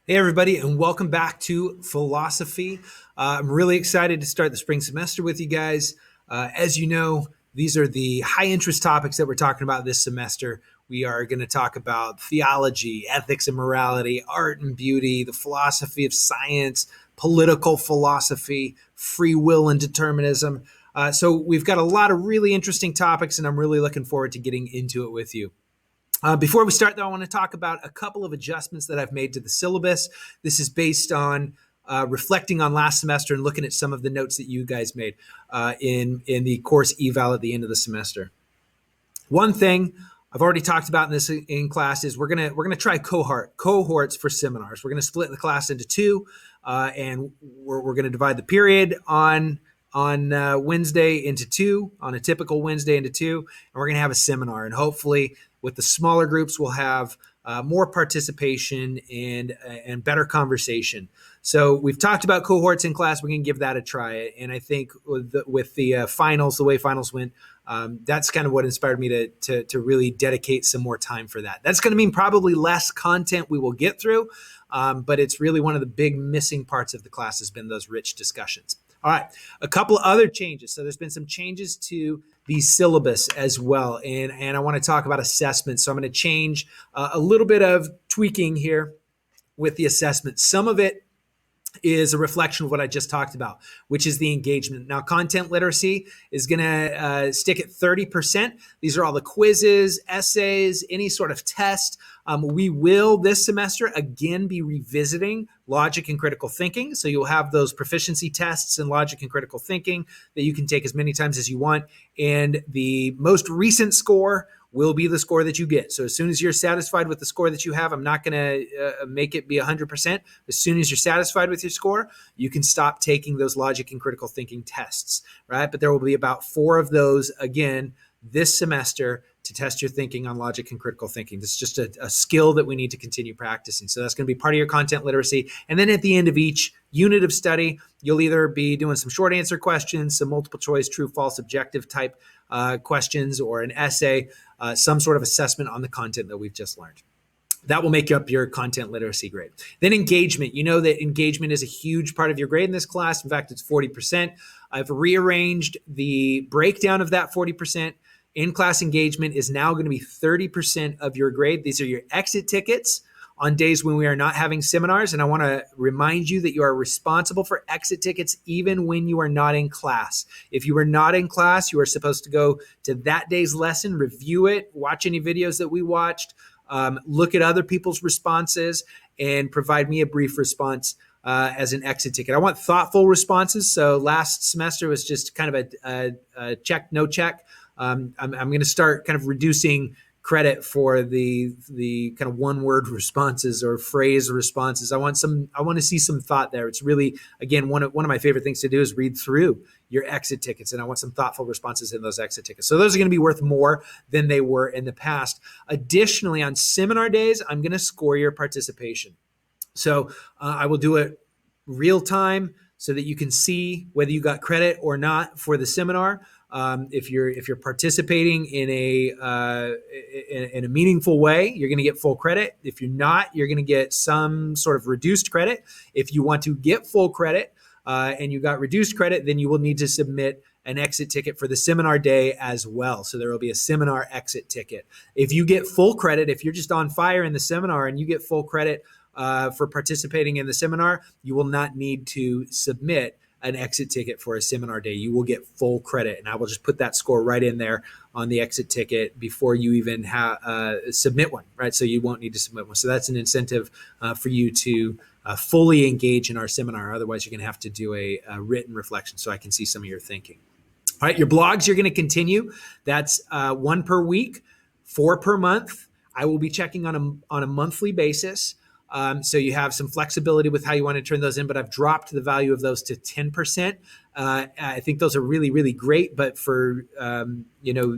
Hey, everybody, and welcome back to Philosophy. I'm really excited to start the spring semester with you guys. As you know, these are the high interest topics that we're talking about this semester. We are going to talk about theology, ethics and morality, art and beauty, the philosophy of science, political philosophy, free will and determinism. So we've got a lot of really interesting topics, and I'm really looking forward to getting into it with you. Before we start, though, I want to talk about a couple of adjustments that I've made to the syllabus. This is based on reflecting on last semester and looking at some of the notes that you guys made in the course eval at the end of the semester. One thing I've already talked about in class is we're gonna try cohorts for seminars. We're gonna split the class into two, and we're gonna divide the period on Wednesday into two, on a typical Wednesday into two, and we're gonna have a seminar. And hopefully, with the smaller groups, we'll have more participation and better conversation. So we've talked about cohorts in class. We're going to give that a try. And I think with the finals, the way finals went, that's kind of what inspired me to really dedicate some more time for that. That's going to mean probably less content we will get through, but it's really one of the big missing parts of the class has been those rich discussions. All right, a couple of other changes. So there's been some changes to the syllabus as well, and I want to talk about assessment. So I'm going to change a little bit of tweaking here with the assessment. Some of it is a reflection of what I just talked about, which is the engagement. Now, content literacy is going to stick at 30%. These are all the quizzes, essays, any sort of test. We will this semester again be revisiting logic and critical thinking. So you'll have those proficiency tests in logic and critical thinking that you can take as many times as you want. And the most recent score will be the score that you get. So as soon as you're satisfied with the score that you have, I'm not going to make it be 100%. As soon as you're satisfied with your score, you can stop taking those logic and critical thinking tests, right? But there will be about 4 of those again this semester to test your thinking on logic and critical thinking. This is just a skill that we need to continue practicing. So that's going to be part of your content literacy. And then at the end of each unit of study, you'll either be doing some short answer questions, some multiple choice, true, false, objective type questions, or an essay, some sort of assessment on the content that we've just learned. That will make up your content literacy grade. Then engagement. You know that engagement is a huge part of your grade in this class. In fact, it's 40%. I've rearranged the breakdown of that 40%. In-class engagement is now going to be 30% of your grade. These are your exit tickets on days when we are not having seminars. And I want to remind you that you are responsible for exit tickets even when you are not in class. If you are not in class, you are supposed to go to that day's lesson, review it, watch any videos that we watched, look at other people's responses, and provide me a brief response as an exit ticket. I want thoughtful responses. So last semester was just kind of a check, no check. I'm going to start kind of reducing credit for the kind of one-word responses or phrase responses. I want to see some thought there. It's really, again, one of my favorite things to do is read through your exit tickets, and I want some thoughtful responses in those exit tickets. So those are going to be worth more than they were in the past. Additionally, on seminar days, I'm going to score your participation. So I will do it real time so that you can see whether you got credit or not for the seminar. If you're participating in a meaningful way, you're going to get full credit. If you're not, you're going to get some sort of reduced credit. If you want to get full credit and you got reduced credit, then you will need to submit an exit ticket for the seminar day as well. So there will be a seminar exit ticket. If you get full credit, if you're just on fire in the seminar and you get full credit for participating in the seminar, you will not need to submit an exit ticket for a seminar day. You will get full credit, and I will just put that score right in there on the exit ticket before you even submit one, right? So you won't need to submit one. So that's an incentive for you to fully engage in our seminar. Otherwise, you're going to have to do a written reflection so I can see some of your thinking. All right, your blogs, you're going to continue. That's 1 per week, 4 per month. I will be checking on a monthly basis. So you have some flexibility with how you want to turn those in, but I've dropped the value of those to 10%. I think those are really, really great, but for,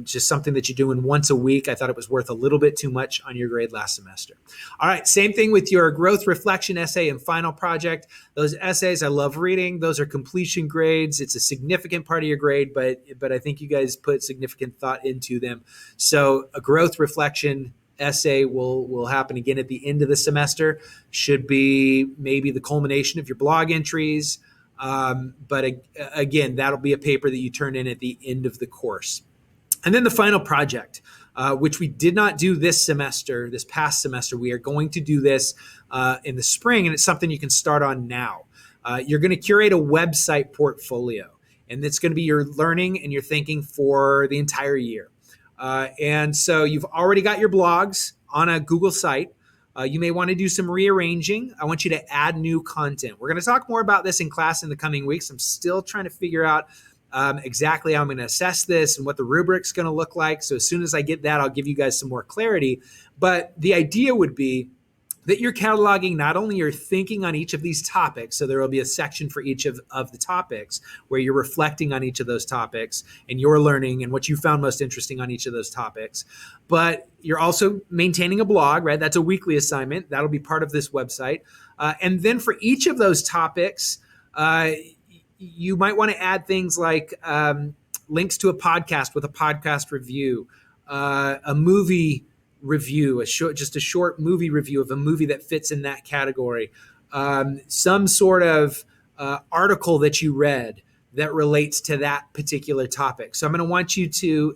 just something that you're doing once a week, I thought it was worth a little bit too much on your grade last semester. All right. Same thing with your growth reflection essay and final project. Those essays, I love reading. Those are completion grades. It's a significant part of your grade, but I think you guys put significant thought into them. So a growth reflection essay will happen again at the end of the semester. Should be maybe the culmination of your blog entries. But again, that'll be a paper that you turn in at the end of the course. And then the final project, which we did not do this past semester. We are going to do this in the spring, and it's something you can start on now. You're going to curate a website portfolio, and it's going to be your learning and your thinking for the entire year. And so you've already got your blogs on a Google site. You may want to do some rearranging. I want you to add new content. We're going to talk more about this in class in the coming weeks. I'm still trying to figure out exactly how I'm going to assess this and what the rubric's going to look like. So as soon as I get that, I'll give you guys some more clarity. But the idea would be that you're cataloging not only your thinking on each of these topics, so there will be a section for each of the topics where you're reflecting on each of those topics and your learning and what you found most interesting on each of those topics, but you're also maintaining a blog, right? That's a weekly assignment. That'll be part of this website. And then for each of those topics, you might want to add things like links to a podcast with a podcast review, a movie review, just a short movie review of a movie that fits in that category, some sort of article that you read that relates to that particular topic. So I'm going to want you to,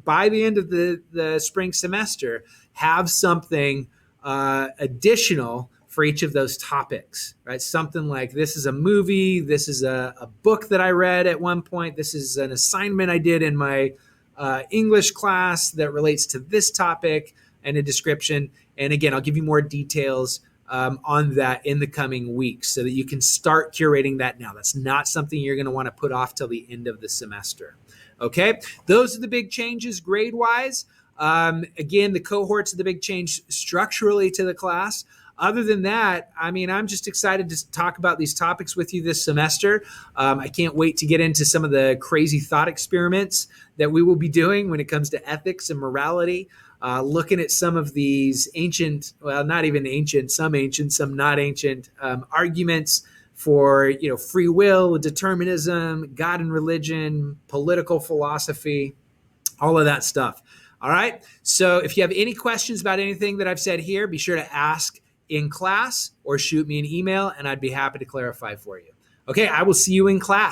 by the end of the spring semester, have something additional for each of those topics, right? Something like, this is a movie, this is a book that I read at one point, this is an assignment I did in my English class that relates to this topic, and a description. And again, I'll give you more details on that in the coming weeks so that you can start curating that now. That's not something you're going to want to put off till the end of the semester. Okay, those are the big changes grade-wise. Again, the cohorts are the big change structurally to the class. Other than that, I mean, I'm just excited to talk about these topics with you this semester. I can't wait to get into some of the crazy thought experiments that we will be doing when it comes to ethics and morality. Looking at some of these ancient, well, not even ancient, some not ancient arguments for, free will, determinism, God and religion, political philosophy, all of that stuff. All right. So if you have any questions about anything that I've said here, be sure to ask in class or shoot me an email, and I'd be happy to clarify for you. Okay, I will see you in class.